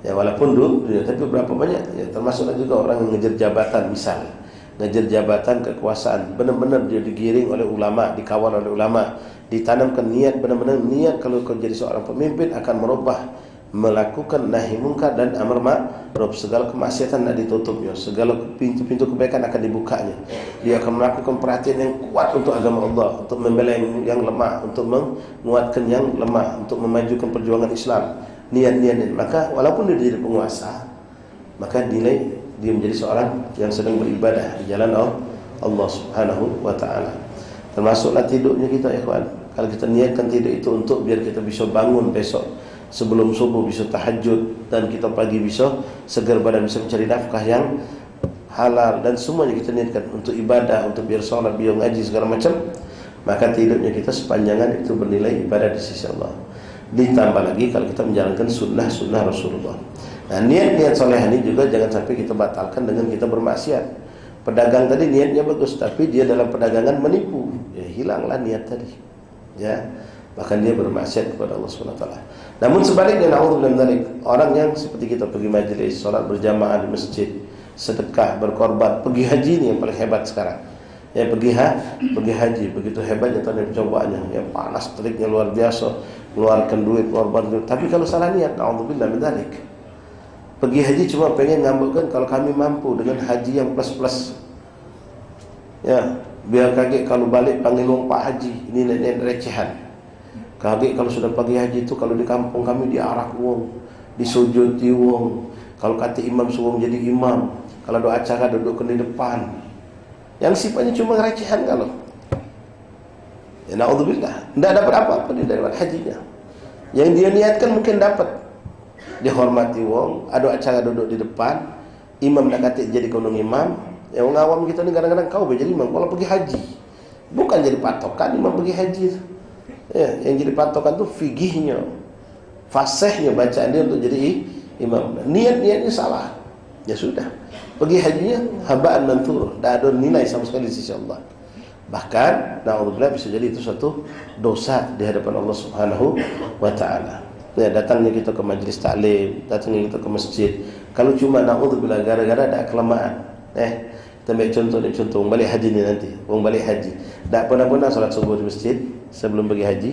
Ya walaupun dunia, tapi berapa banyak? Ya termasuklah juga orang yang ngejar jabatan, misal ngejar jabatan kekuasaan, benar-benar dia digiring oleh ulama, dikawal oleh ulama, ditanamkan niat, benar-benar niat kalau kau jadi seorang pemimpin akan merubah, melakukan nahi mungkar dan amar ma'ruf, segala kemaksiatan tidak ditutupnya, segala pintu-pintu kebaikan akan dibukanya. Dia akan melakukan perhatian yang kuat untuk agama Allah, untuk membela yang lemah, untuk menguatkan yang lemah, untuk memajukan perjuangan Islam. Niat-niat, maka walaupun dia jadi penguasa, maka nilai dia menjadi seorang yang sedang beribadah di jalan Allah Subhanahu wa ta'ala. Termasuklah tidurnya kita, ikhwan. Kalau kita niatkan tidur itu untuk biar kita bisa bangun besok sebelum subuh, bisa tahajud, dan kita pagi bisa segar badan, bisa mencari nafkah yang halal, dan semuanya kita niatkan untuk ibadah, untuk biar sholat, biar ngaji segala macam, maka tidurnya kita sepanjangan itu bernilai ibadah di sisi Allah. Ditambah lagi kalau kita menjalankan sunnah Rasulullah. Nah, niat-niat soleh ini juga jangan sampai kita batalkan dengan kita bermaksiat. Pedagang tadi niatnya bagus, tapi dia dalam perdagangan menipu, ya hilanglah niat tadi, ya, bahkan dia bermaksiat kepada Allah SWT. Namun sebaliknya, na'udzubillah min dzalik, orang yang seperti kita pergi majelis, sholat berjamaah di masjid, sedekah, berkorban, pergi haji ini yang paling hebat sekarang. Ya pergi haji, begitu hebatnya tadi percobaannya, yang panas teriknya luar biasa, keluarkan duit, korban duit. Tapi kalau salah niat, na'udzubillah min dzalik, pergi haji cuma pengen ngambekkan kalau kami mampu dengan haji yang plus-plus, ya biar kaget kalau balik panggil wong Pak Haji, ini nenek recehan. Kaget kalau sudah pergi haji itu, kalau di kampung kami diarak wong, disujuti wong, kalau kata imam suruh jadi imam, kalau doa acara duduk di depan, yang sifatnya cuma recehan. Kalau ya na'udzubillah, tidak dapat apa-apa dia dari hajinya. Yang dia niatkan mungkin dapat, dihormati wong, ada acara duduk di depan, imam nak kata jadi konong imam. Yang orang awam kita ni kadang-kadang kau jadi imam kalau pergi haji, bukan jadi patokan imam pergi haji. Ya, yang jadi patokan tu fikihnya, fasihnya bacaan dia untuk jadi imam. Niatnya salah, ya sudah, pergi hajinya habaan manthur, tak ada nilai sama sekali di sisi Allah. Bahkan na'udzubillah bisa jadi itu suatu dosa di hadapan Allah Subhanahu wa ta'ala. Ya, datangnya kita ke majlis taklim, datangnya kita ke masjid, kalau cuma na'udzubillah gara-gara ada kelemahan. Kita ambil contoh orang balik haji ni nanti, orang balik haji tak pernah salat subuh di masjid sebelum pergi haji.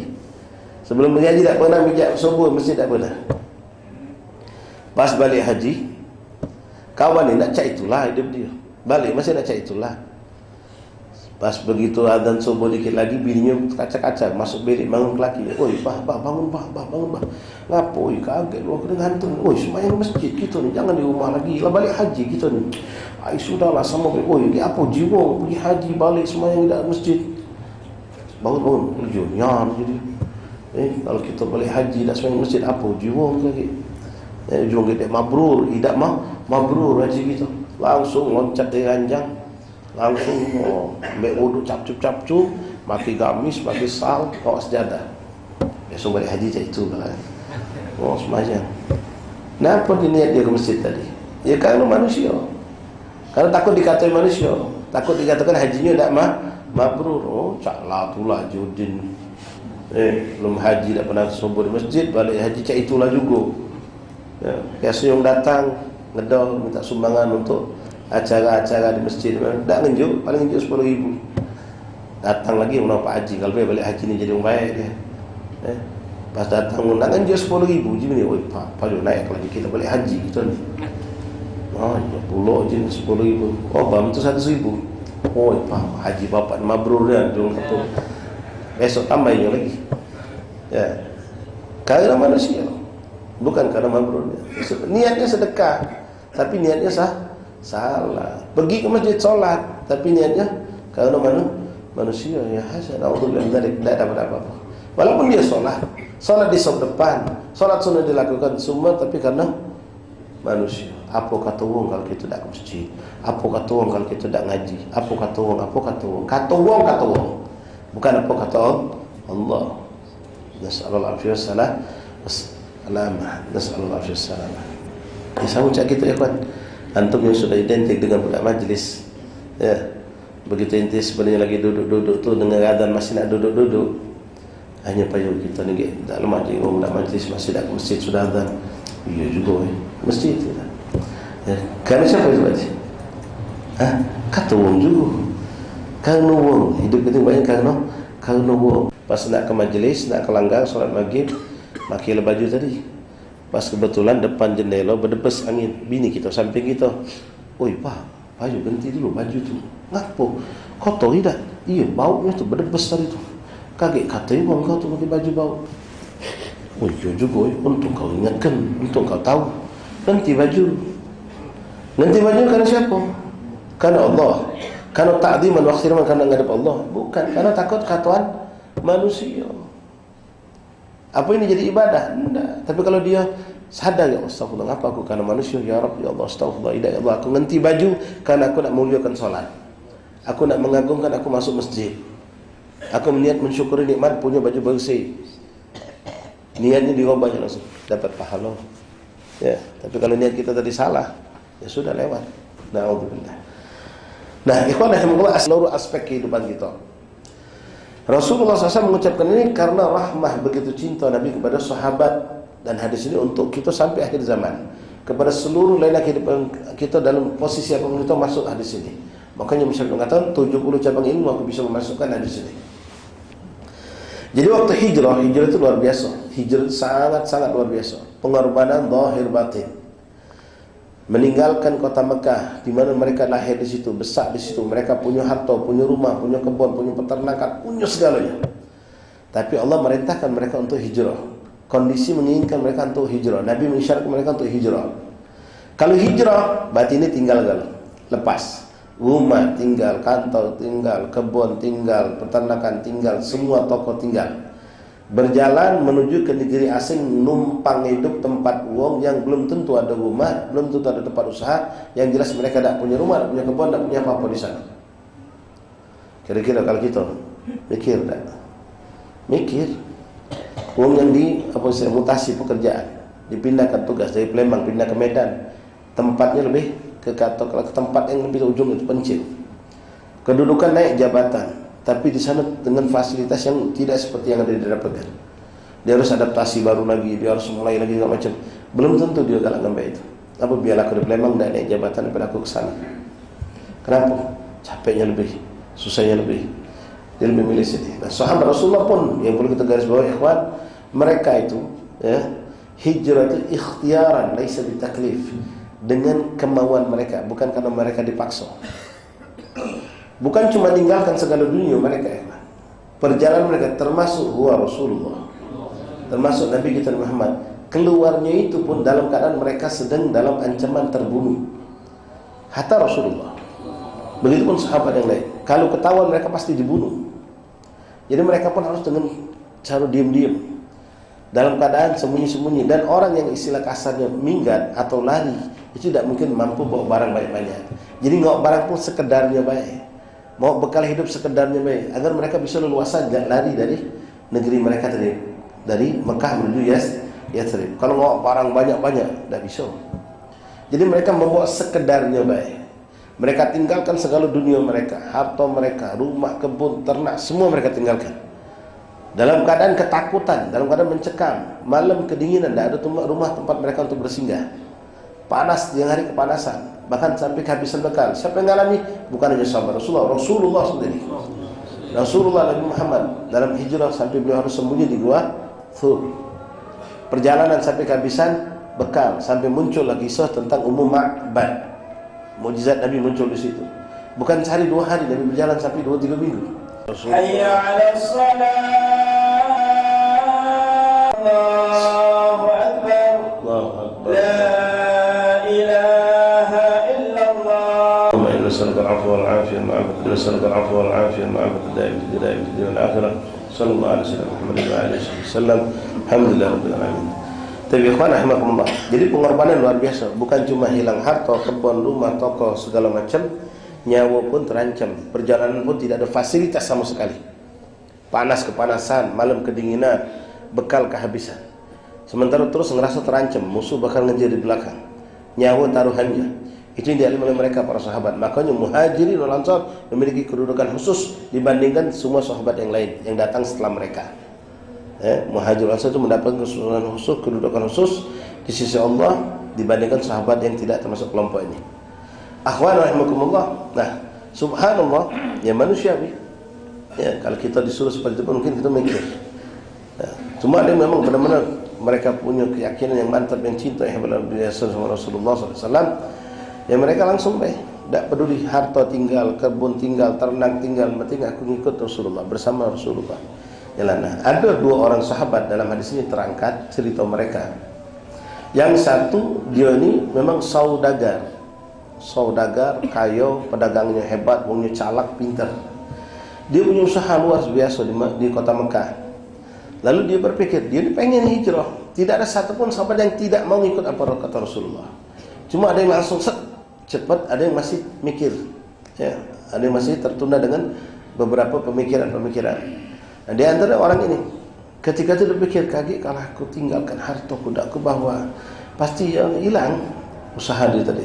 Sebelum pergi haji tak pernah bijak subuh masjid, tak pernah. Pas balik haji, kawan ni nak cak itulah hidup dia, balik masih nak cak itulah. Pas begitu azan subuh dikit lagi, bininya kacak-kacak masuk bilik, bangun lelaki. Oi, bah, bangun bah, bangun bah. Ngapo? Oi, kaget lu kena gantung. Oi, sembahyang masjid kita ni, jangan di rumah lagi. Lah balik haji kita ni. Ai sudahlah sama. Oi, ni apa jiwa pergi haji balik sembahyang di masjid. Bangun kerja nyar jadi. Kalau kita balik haji dak sembahyang masjid, apa jiwa lagi? Ujung kita mabrur, tidak mabrur haji kita. Langsung loncat dari ranjang, langsung ambil wudu, capcuk, maki gamis, maki sal, bawa sejadah. Besok balik haji macam itu lah. Semacam. Kenapa diniat dia ke masjid tadi? Ya kerana manusia. Karena takut dikatai manusia, takut dikatakan hajinya tak mabrur. Caklah itulah Judin. Belum haji tak pernah subuh di masjid, balik haji cak itulah juga. Ya, biasa yang datang ngedol minta sumbangan untuk acara-acara di masjid, tak ngenjuk, paling ngenjuk 10.000. Datang lagi orang Pak Haji, kalau dia balik haji ni jadi orang baik dia. Pas datang nak ngenjuk 10.000 je ni, oi Pak naik lagi kita balik haji kita ni. Ya pulau je 10.000. Oh bam tu 100.000. Oi Pak haji bapak mabrur dia dong kata. besok tambahin lagi. Ya, karena manusia, bukan karena makhluknya. Niatnya sedekah, tapi niatnya salah. Pergi ke masjid sholat, tapi niatnya karena manusia. Ya hasan, alhamdulillah tidak dapat apa-apa. Walaupun dia sholat di sop depan, sholat sunnah dilakukan semua, tapi karena manusia. Apa kata wong kalau kita tidak ke masjid? Apa kata wong kalau kita tidak ngaji? Apa kata wong? Kata wong. Bukan apa kata Allah. Nas'alullah afiyah salamah. Nas'alullah afiyah salamah. Ya, sama cak kita ya kawan. Antum yang sudah identik dengan budak majlis, ya, begitu inti sebenarnya lagi duduk-duduk tuh dengan adzan masih nak duduk-duduk, hanya payung kita ni dalam majlis, budak majlis masih nak ke masjid sudah adzan. Iya juga masjid itu. Ya, karena siapa itu baca? Kata wong juga. Karena wong hidup kita banyak karena wong. Pas nak ke majlis, nak ke langgar solat maghrib, pakai baju tadi. Pas kebetulan depan jendela berdebes angin, bini kita samping kita. Oi pak, baju ganti dulu baju tu. Ngapo? Kotor tidak? Iya, baunya tu berdebes tadi tu. Kaget katanya wong kau tu pakai baju bau. Oh iya juga, untuk kau ingatkan, untuk kau tahu. Ganti baju karena siapa? Karena Allah. Karena ta'ziman wa ikhtiram, karena ngadep Allah. Bukan karena takut katuan manusia. Apa ini jadi ibadah? Tidak. Tapi kalau dia sadar, ya astagfirullah, apa aku karena manusia, ya Rabb, ya Allah, astagfirullah, ya Allah, aku ganti baju karena aku nak memuliakan salat. Aku nak mengagungkan, aku masuk masjid. Aku niat mensyukuri nikmat punya baju bersih. Niatnya dirubah langsung dapat pahala. Ya, tapi kalau niat kita tadi salah, ya sudah lewat. Na'udzubillah. Nah, ikhwan rahimakumullah, seluruh aspek kehidupan kita. Rasulullah SAW mengucapkan ini karena rahmah, begitu cinta Nabi kepada sahabat, dan hadis ini untuk kita sampai akhir zaman. Kepada seluruh lainnya kehidupan kita dalam posisi apapun kita masuk hadis ini. Makanya Muhammad mengatakan 70 cabang ilmu aku bisa memasukkan hadis ini. Jadi waktu hijrah itu luar biasa. Hijrah itu sangat luar biasa. Pengorbanan zahir batin. Meninggalkan kota Mekah, di mana mereka lahir di situ, besar di situ, mereka punya harta, punya rumah, punya kebun, punya peternakan, punya segalanya. Tapi Allah merintahkan mereka untuk hijrah. Kondisi menginginkan mereka untuk hijrah. Nabi mengisyaratkan mereka untuk hijrah. Kalau hijrah, berarti ini tinggal lepas. Rumah tinggal, kantor tinggal, kebun tinggal, peternakan tinggal, semua toko tinggal. Berjalan menuju ke negeri asing, numpang hidup tempat uang yang belum tentu ada rumah, belum tentu ada tempat usaha. Yang jelas mereka tidak punya rumah, tidak punya kebun, tidak punya apa-apa di sana. Kira-kira kalau kita mikir tak? Mikir. Uang yang mutasi pekerjaan, dipindahkan tugas dari Palembang pindah ke Medan, tempatnya lebih ke tempat yang lebih ujung, itu pencil. Kedudukan naik jabatan, tapi di sana dengan fasilitas yang tidak seperti yang ada di daerah pegang. Dia harus adaptasi baru lagi, dia harus mulai lagi segala macam. Belum tentu dia galak sampai itu. Apa biar aku di Palembang tidak naik jabatan daripada aku ke sana. Kenapa? Capeknya lebih, susahnya lebih. Dia lebih milih sini. Nah, sahabat Rasulullah pun yang perlu kita garis bawah, ikhwan, mereka itu ya, hijrah itu ikhtiaran, laisa bitaklif, dengan kemauan mereka, bukan karena mereka dipaksa. Bukan cuma tinggalkan segala dunia mereka, ya. Perjalanan mereka termasuk huwa Rasulullah, termasuk Nabi kita Muhammad, keluarnya itu pun dalam keadaan mereka sedang dalam ancaman terbunuh. Hatta Rasulullah. Begitupun sahabat yang lain. Kalau ketahuan mereka pasti dibunuh. Jadi mereka pun harus dengan cara diam-diam, dalam keadaan sembunyi-sembunyi. Dan orang yang istilah kasarnya minggat atau lari, itu tidak mungkin mampu bawa barang banyak-banyak. Jadi nggak barang pun sekedarnya baik, mau bekal hidup sekedarnya baik, agar mereka bisa leluasa lari dari negeri mereka tadi, dari Mekah menuju Yatsrib. Kalau nggak barang banyak-banyak, tidak bisa. Jadi mereka membawa sekedarnya baik. Mereka tinggalkan segala dunia mereka, harta mereka, rumah, kebun, ternak, semua mereka tinggalkan. Dalam keadaan ketakutan, dalam keadaan mencekam, malam kedinginan, tidak ada rumah tempat mereka untuk bersinggah. Panas, siang hari kepanasan, bahkan sampai kehabisan bekal. Siapa yang mengalami? Bukan hanya sahabat Rasulullah sendiri. Rasulullah Nabi Muhammad dalam hijrah sampai beliau harus sembunyi di gua Thur. Perjalanan sampai kehabisan bekal, sampai muncul lagi kisah tentang Ummu Ma'bad. Mukjizat Nabi muncul di situ. Bukan sehari dua hari, Nabi berjalan sampai 2-3 minggu. Hayya 'alas salat. Allahu akbar. Allahu akbar. La ilaha illallah. Allahumma nas'aluka al-'afwa wal 'afiyah ma'afiyah. Nas'aluka al-'afwa wal 'afiyah ma'afiyah daim fi dunya wal akhirah. Sallallahu alaihi wasallam Muhammad wa alihi wasallam. Alhamdulillah rabbil alamin. Tapi ikhwan rahimakumullah. Jadi pengorbanan luar biasa, bukan cuma hilang harta, kebun, rumah, toko, segala macam, nyawa pun terancam. Perjalanan pun tidak ada fasilitas sama sekali. Panas kepanasan, malam kedinginan, bekal kehabisan. Sementara terus ngerasa terancam, musuh bakal ngejar di belakang. Nyawa taruhannya. Itu yang dialami oleh mereka para sahabat. Makanya Muhajirin wal Ansar memiliki kedudukan khusus dibandingkan semua sahabat yang lain yang datang setelah mereka. Muhajirin wal Ansar itu mendapatkan kedudukan khusus di sisi Allah dibandingkan sahabat yang tidak termasuk kelompok ini. Akhwan rahimakumullah. Nah, subhanallah, ya manusiawi. Ya, kalau kita disuruh seperti itu mungkin kita mikir. Nah, cuma ada yang memang benar-benar mereka punya keyakinan yang mantap, yang cinta yang biasa sama Rasulullah SAW. Ya mereka langsung tidak peduli harta tinggal, kebun tinggal, ternak tinggal, penting aku ngikut Rasulullah, bersama Rasulullah. Nah, ada dua orang sahabat dalam hadis ini terangkat cerita mereka. Yang satu dia ini memang saudagar, kaya, pedagangnya hebat, wongnya calak, pintar. Dia punya usaha luar biasa di kota Mekah. Lalu dia berpikir, dia pengen hijrah. Tidak ada satupun sahabat yang tidak mau ikut apa kata Rasulullah. Cuma ada yang langsung cepat, ada yang masih mikir. Ya, ada yang masih tertunda dengan beberapa pemikiran-pemikiran. Nah, di antara orang ini, ketika itu dia pikir, kaget kalau aku tinggalkan hartaku, tidak aku bawa, pasti yang hilang usaha dia tadi.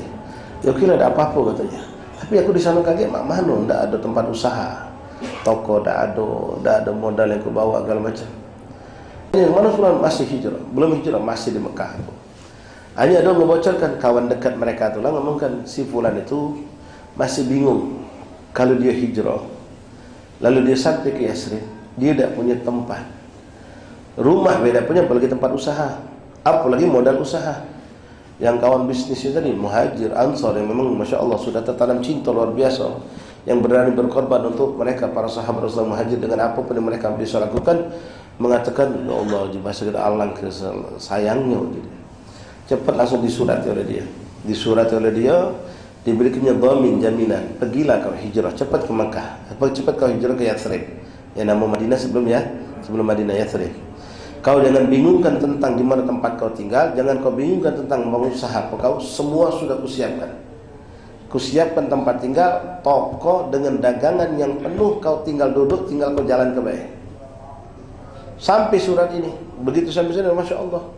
Ya kira ada apa-apa katanya. Tapi aku di sana kaget, mak mano, tidak ada tempat usaha, toko tidak ada modal yang aku bawa segala macam. Ini mana fulan masih hijrah, belum hijrah, masih di Mekah. Hanya ada membocorkan kawan dekat mereka tu lah ngomongkan si fulan itu masih bingung kalau dia hijrah. Lalu dia sampai ke Yasrib, dia tidak punya tempat. Rumah beda punya, apalagi tempat usaha, apalagi modal usaha. Yang kawan bisnisnya tadi Muhajir, Ansar yang memang Masya Allah sudah tertanam cinta luar biasa, yang berani berkorban untuk mereka para sahabat Rasulullah Muhajir dengan apapun yang mereka bisa lakukan, mengatakan ya Allah bahasa kita alang ke sayangnya gitu. Cepat langsung disurati oleh dia, diberikannya dhamin, jaminan, pergilah kau hijrah cepat ke Makkah, cepat kau hijrah ke Yathrib, yang nama Madinah sebelum Madinah, Yathrib. Kau jangan bingungkan tentang di mana tempat kau tinggal, jangan kau bingungkan tentang membangun usaha kau, semua sudah kusiapkan. Kusiapkan tempat tinggal, toko dengan dagangan yang penuh, kau tinggal duduk, tinggal kau jalan ke baik. Sampai surat ini, begitu sampai sana, Masya Allah,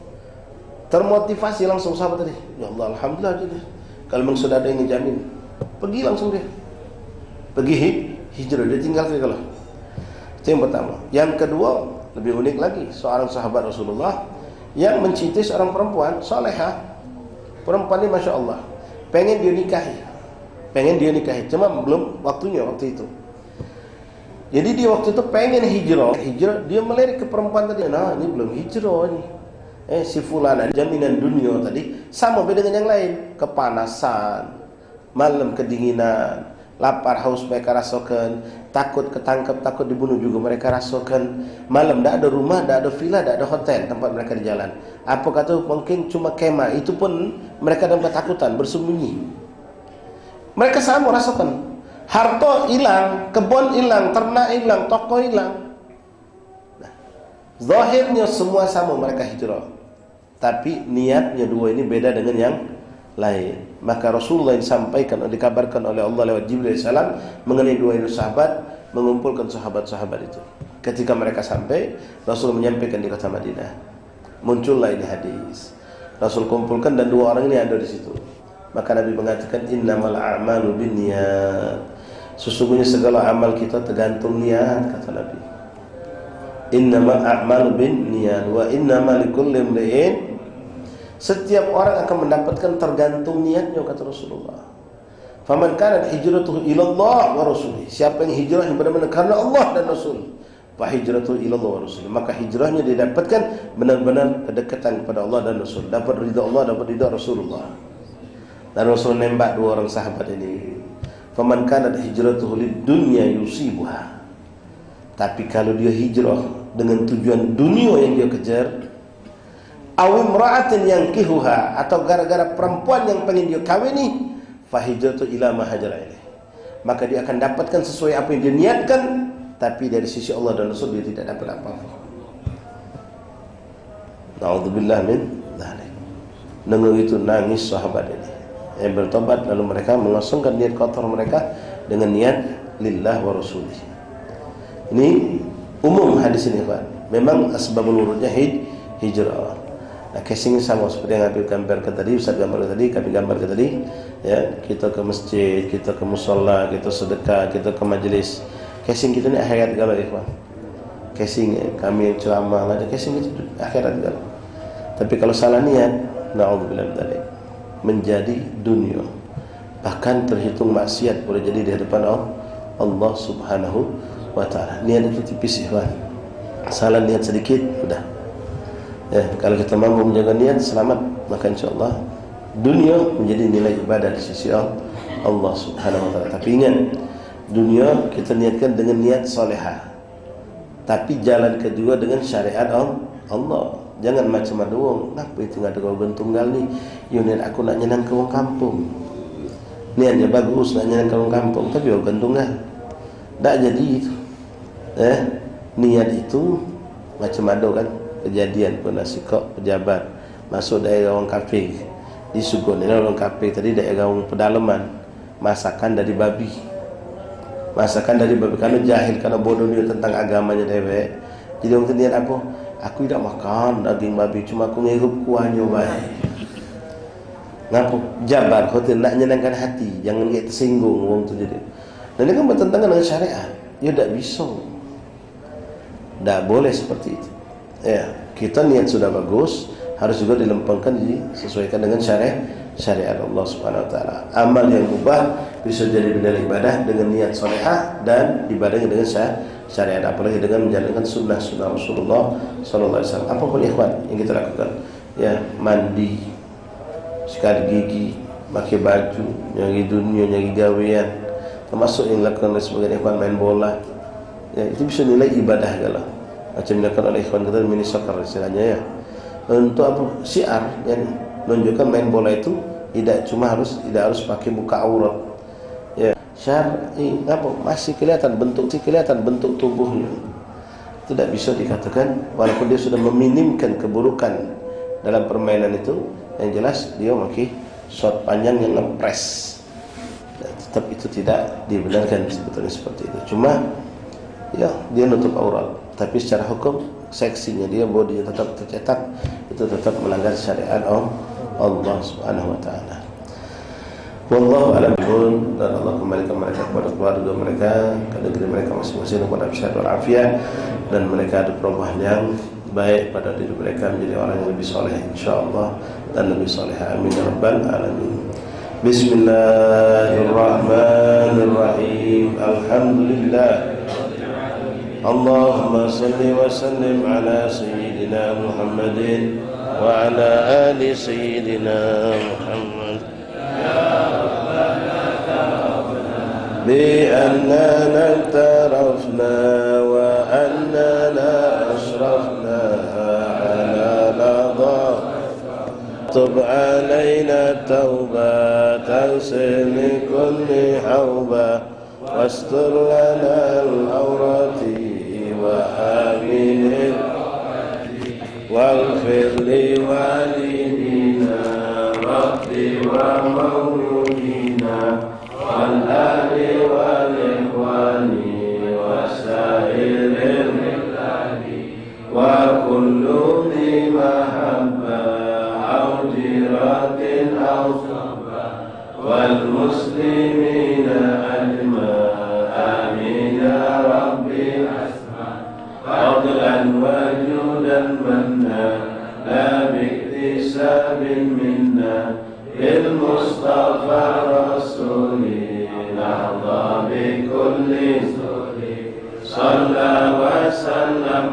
termotivasi langsung sahabat tadi. Ya Allah, Alhamdulillah jadi. Kalau memang sudah ada yang ngejamin, pergi langsung dia. Pergi hijrah, dia tinggal ke kalau. Itu yang pertama. Yang kedua, lebih unik lagi, seorang sahabat Rasulullah yang mencintai seorang perempuan salehah. Perempuan ini Masya Allah, pengen dia nikahi, cuma belum waktunya waktu itu. Jadi dia waktu itu pengen hijrah, dia melirik ke perempuan tadi. Nah, ini belum hijrah ini. Si fulan jaminan dunia tadi sama beda dengan yang lain. Kepanasan, malam kedinginan, lapar haus mereka rasakan, takut ketangkap, takut dibunuh juga mereka rasakan. Malam tidak ada rumah, tidak ada villa, tidak ada hotel tempat mereka di jalan. Apa kata mungkin cuma kemah, itu pun mereka dalam ketakutan, bersembunyi. Mereka sama rasakan. Harta hilang, kebun hilang, ternak hilang, toko hilang. Nah, zahirnya semua sama mereka hijrah, tapi niatnya dua ini beda dengan yang lain. Maka Rasulullah disampaikan, dikabarkan oleh Allah lewat Jibril salam mengenai dua itu sahabat, mengumpulkan sahabat-sahabat itu. Ketika mereka sampai, Rasul menyampaikan di kota Madinah. Muncullah ini hadis. Rasul kumpulkan dan dua orang ini ada di situ. Maka Nabi mengatakan innamal a'malu binniyat. Sesungguhnya segala amal kita tergantung niat, kata Nabi. Innamal a'malu binniyat wa innamal likulli imri'in. Setiap orang akan mendapatkan tergantung niatnya, kata Rasulullah. Faman kanat hijratuhu ilallah wa rasulih. Siapa yang hijrah yang benar-benar karena Allah dan Rasul, fa hijratuhu ilallah wa rasulih. Maka hijrahnya didapatkan benar-benar kedekatan kepada Allah dan Rasul, dapat ridha Allah, dapat ridha Rasulullah. Dan Rasul nembak dua orang sahabat ini. Faman kanat hijratuhu lid dunya yusibuha. Tapi kalau dia hijrah dengan tujuan dunia yang dia kejar, aw imra'atin yankihuha, atau gara-gara perempuan yang pengen dia kawini, fa hijratu ila ma hajara ilaih, maka dia akan dapatkan sesuai apa yang dia niatkan, tapi dari sisi Allah dan Rasul dia tidak dapat apa-apa. Na'udzubillah min dzalik. Dengan itu nangis sahabat ini yang bertobat, lalu mereka mengosongkan niat kotor mereka dengan niat lillah wa rasulih. Ini umum hadis ini, Pak. Memang asbabul wurudnya hijrah. Nah, casing sama seperti yang Habib gambarkan tadi, Ustaz gambarkan tadi, kami gambarkan tadi, ya, kita ke masjid, kita ke musholla, kita sedekah, kita ke majelis. Casing kita ini akhirat galau, ikhwan. Casing kami yang ceramah, ada casing itu akhirat galau. Tapi kalau salah niat, na'udzubillah min dzalik, menjadi dunia, bahkan terhitung maksiat, boleh jadi di hadapan Allah Subhanahu wa ta'ala. Niat itu tipis, ikhwan. Salah niat sedikit, sudah. Ya, kalau kita mampu menjaga niat, selamat, maka insyaallah dunia menjadi nilai ibadah di sisi Allah Subhanahu wa ta'ala. Tapi ingat, dunia kita niatkan dengan niat salehah, tapi jalan kedua dengan syariat Allah. Jangan macam ada wong, ngapa itu ngada kau tunggal ni? Yo niat aku nak nyenang ke wong kampung. Niatnya bagus nak nyenang ke wong kampung, tapi wong tunggal. Tak jadi itu. Niat itu macam ada kan kejadian pernah sikok pejabat masuk daerah orang kafir di Sugon. Ini orang kafir tadi daerah orang pedalaman, masakan dari babi. Masakan dari babi, karena jahil, karena bodoh dia tentang agamanya dewek. Jadi orang niat apa? Aku tidak makan daging babi, cuma aku ngirup kuahnya baik. Ngapa? Jabar hotel nak nyenangkan hati, jangan kayak tersinggung orang tu jadi. Dan ini kan bertentangan dengan syariat. Ya tidak bisa. Tidak boleh seperti itu. Ya, kita niat sudah bagus, harus juga dilempengkan, disesuaikan dengan syariat Allah Subhanahu wa taala. Amal yang mubah bisa jadi benda ibadah dengan niat salehah dan ibadahnya dengan syariat, apalagi dengan menjalankan sunnah Rasulullah sallallahu alaihi wasallam. Apa pun ikhwan yang kita lakukan, ya, mandi, sikat gigi, pakai baju, nyari dunia, nyari gawean, termasuk yang dilakukan oleh sebagian ikhwan main bola. Ya, itu bisa nilai ibadah galah. Macam dilakukan oleh ikhwan kita mini soccer istilahnya, ya. Untuk apa? Syiar yang menunjukkan main bola itu tidak harus pakai buka aurat. Ya, syar'i apa? Masih kelihatan bentuk tubuhnya. Tidak bisa dikatakan, walaupun dia sudah meminimkan keburukan dalam permainan itu, yang jelas dia pakai shot panjang yang ngepres. Tetap itu tidak dibenarkan sebetulnya seperti itu. Cuma ya dia nutup aurat, tapi secara hukum seksinya dia, bodinya tetap tercetak, itu tetap melanggar syariat Allah Subhanahu wa taala. Wallahu a'lam bishawab. Dan Allah kembalikan mereka kepada keluarga mereka, ke negeri mereka masing-masing kepada sehat wal afiat, dan mereka ada perubahan yang baik pada diri mereka, menjadi orang yang lebih soleh insyaallah dan lebih soleh. Amin ya rabbal alamin. Bismillahirrahmanirrahim. Alhamdulillah. Allahumma salli wa sallim ala sayyidina Muhammadin wa ala ali sayyidina Muhammad. بأننا اعترفنا وأننا أشرفنا على لظى تب علينا التوبة تغسل من كل حوبة واستر لنا العورات وآمن واغفر لوالدينا رب ومولودينا والآل والإخوان وسائر البلاد وكل ذي محبة أو جيرة أو صحبة والمسلمين أجمعين آمين يا ربي أسمع فضلا وجودا منا لا باكتساب منا بالمصطفى رسولي نرضى بكل سوري صلى وسلم